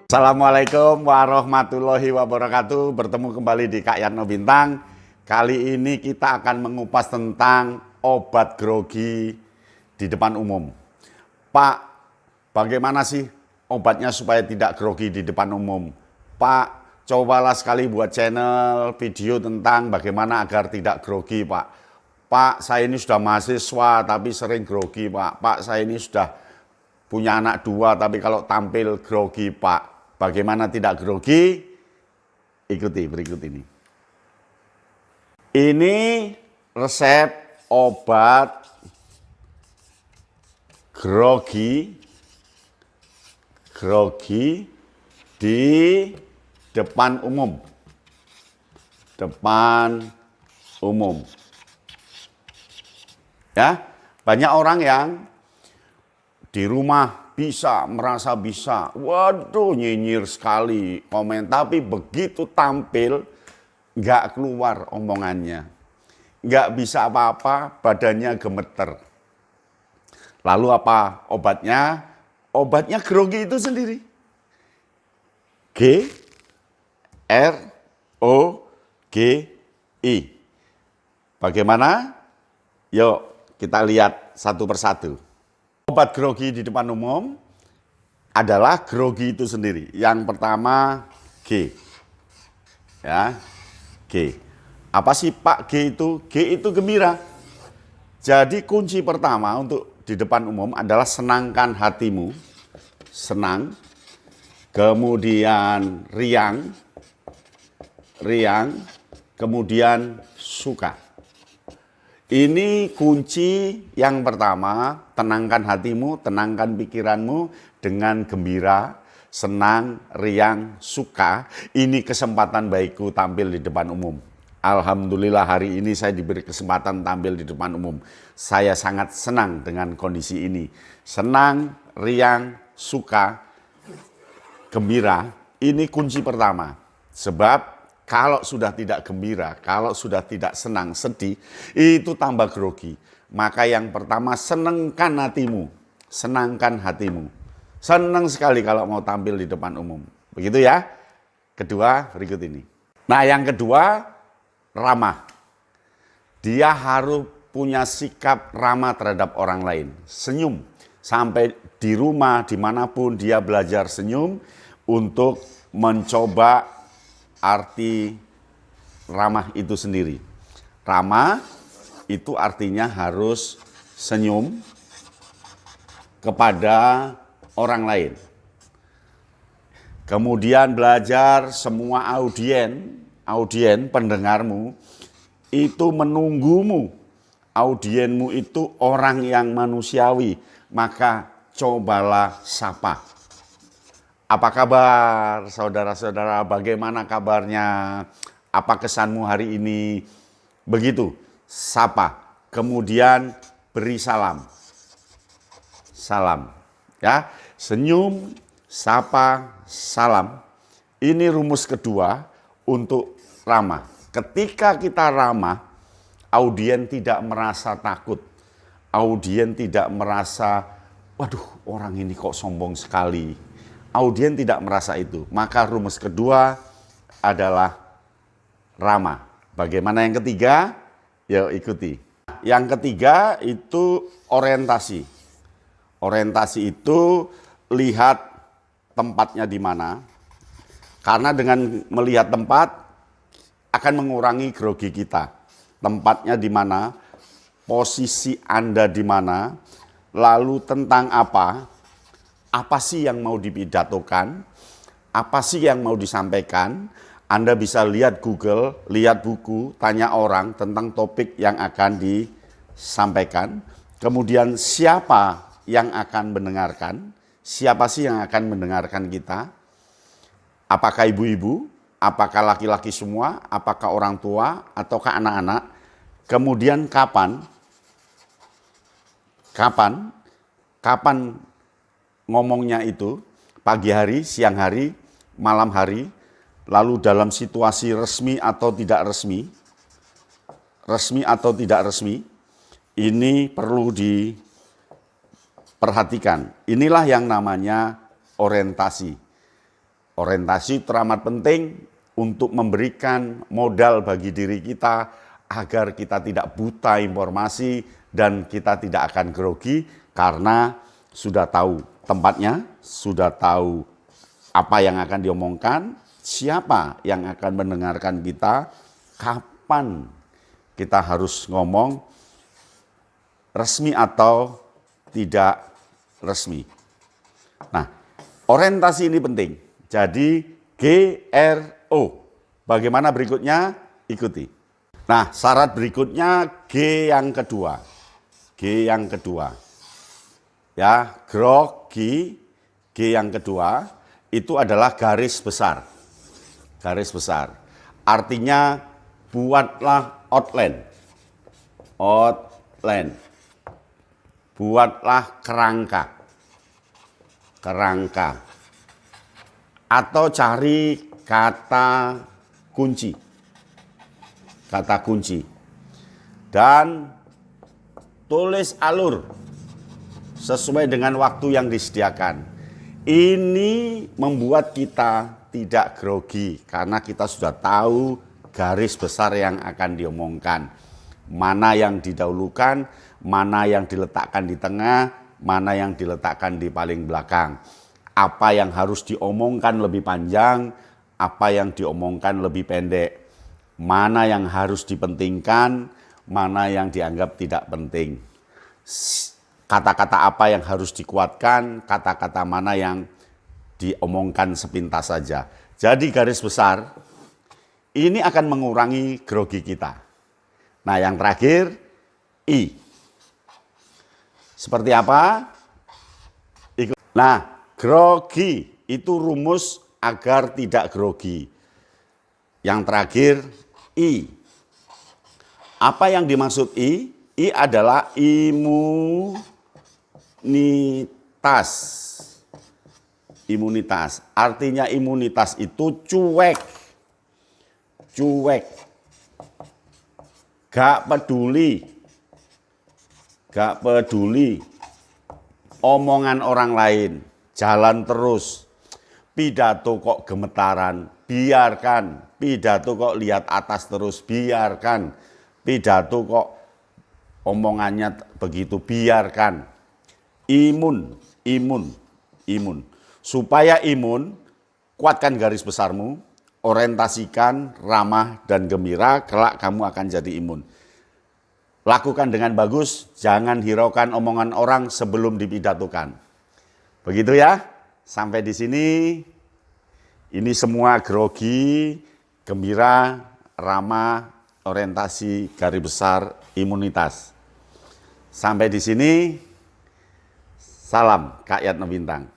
Assalamualaikum warahmatullahi wabarakatuh. Bertemu kembali di Kak Yatno Bintang. Kali ini kita akan mengupas tentang obat grogi di depan umum. Pak, bagaimana sih obatnya supaya tidak grogi di depan umum? Pak, cobalah sekali buat channel video tentang bagaimana agar tidak grogi, Pak. Pak, saya ini sudah mahasiswa tapi sering grogi, Pak. Pak, saya ini sudah punya anak 2 tapi kalau tampil grogi, Pak. Bagaimana tidak grogi? Ikuti berikut ini. Ini resep obat grogi di depan umum. Depan umum. Ya, banyak orang yang di rumah merasa bisa, waduh nyinyir sekali komen, tapi begitu tampil nggak keluar omongannya, nggak bisa apa-apa, badannya gemeter. Lalu apa obatnya? Obatnya grogi itu sendiri. GROGI. Bagaimana? Yuk kita lihat satu persatu. Obat grogi di depan umum adalah grogi itu sendiri. Yang pertama G. Ya, G. Apa sih Pak G itu? G itu gembira. Jadi kunci pertama untuk di depan umum adalah senangkan hatimu. Senang. Kemudian riang. Kemudian suka. Ini kunci yang pertama, tenangkan hatimu, tenangkan pikiranmu dengan gembira, senang, riang, suka. Ini kesempatan baikku tampil di depan umum. Alhamdulillah hari ini saya diberi kesempatan tampil di depan umum. Saya sangat senang dengan kondisi ini. Senang, riang, suka, gembira, ini kunci pertama. Sebab kalau sudah tidak gembira, kalau sudah tidak senang, sedih, itu tambah grogi. Maka yang pertama, senangkan hatimu. Senangkan hatimu. Senang sekali kalau mau tampil di depan umum. Begitu ya. Kedua, berikut ini. Nah yang kedua, ramah. Dia harus punya sikap ramah terhadap orang lain. Senyum. Sampai di rumah, dimanapun dia belajar senyum untuk mencoba arti ramah itu sendiri. Ramah itu artinya harus senyum kepada orang lain. Kemudian belajar semua audien pendengarmu itu menunggumu. Audienmu itu orang yang manusiawi, maka cobalah sapa. Apa kabar saudara-saudara, bagaimana kabarnya, apa kesanmu hari ini, begitu, sapa, kemudian beri salam, ya, senyum, sapa, salam, ini rumus kedua untuk ramah. Ketika kita ramah, audien tidak merasa takut, audien tidak merasa, waduh orang ini kok sombong sekali. Audien tidak merasa itu. Maka rumus kedua adalah ramah. Bagaimana yang ketiga? Yuk ikuti. Yang ketiga itu orientasi. Orientasi itu lihat tempatnya di mana. Karena dengan melihat tempat akan mengurangi grogi kita. Tempatnya di mana, posisi Anda di mana, lalu tentang apa sih yang mau dipidatokan, apa sih yang mau disampaikan. Anda bisa lihat Google, lihat buku, tanya orang tentang topik yang akan disampaikan. Kemudian siapa yang akan mendengarkan, siapa sih yang akan mendengarkan kita. Apakah ibu-ibu, apakah laki-laki semua, apakah orang tua, ataukah anak-anak. Kemudian kapan ngomongnya itu, pagi hari, siang hari, malam hari, lalu dalam situasi resmi atau tidak resmi, ini perlu diperhatikan. Inilah yang namanya orientasi. Orientasi teramat penting untuk memberikan modal bagi diri kita agar kita tidak buta informasi dan kita tidak akan grogi karena sudah tahu tempatnya, sudah tahu apa yang akan diomongkan, siapa yang akan mendengarkan kita, kapan kita harus ngomong, resmi atau tidak resmi. Nah, orientasi ini penting. Jadi GRO. Bagaimana berikutnya? Ikuti. Nah, syarat berikutnya G yang kedua. G yang kedua. Ya, grogi, G yang kedua itu adalah garis besar. Garis besar. Artinya buatlah outline. Outline. Buatlah kerangka. Kerangka. Atau cari kata kunci. Kata kunci. Dan tulis alur sesuai dengan waktu yang disediakan. Ini membuat kita tidak grogi karena kita sudah tahu garis besar yang akan diomongkan. Mana yang didahulukan, mana yang diletakkan di tengah, mana yang diletakkan di paling belakang. Apa yang harus diomongkan lebih panjang, apa yang diomongkan lebih pendek. Mana yang harus dipentingkan, mana yang dianggap tidak penting. Kata-kata apa yang harus dikuatkan, kata-kata mana yang diomongkan sepintas saja. Jadi garis besar, ini akan mengurangi grogi kita. Nah, yang terakhir, I. Seperti apa? Nah, grogi itu rumus agar tidak grogi. Yang terakhir, I. Apa yang dimaksud I? I adalah imunitas. Imunitas. Artinya imunitas itu cuek. Cuek. Gak peduli. Gak peduli omongan orang lain. Jalan terus. Pidato kok gemetaran, biarkan. Pidato kok lihat atas terus, biarkan. Pidato kok omongannya begitu, biarkan. Imun. Supaya imun, kuatkan garis besarmu, orientasikan, ramah, dan gembira, kelak kamu akan jadi imun. Lakukan dengan bagus, jangan hiraukan omongan orang sebelum dipidatokan. Begitu ya, sampai di sini, ini semua grogi, gembira, ramah, orientasi, garis besar, imunitas. Sampai di sini, salam Kak Yatno Bintang.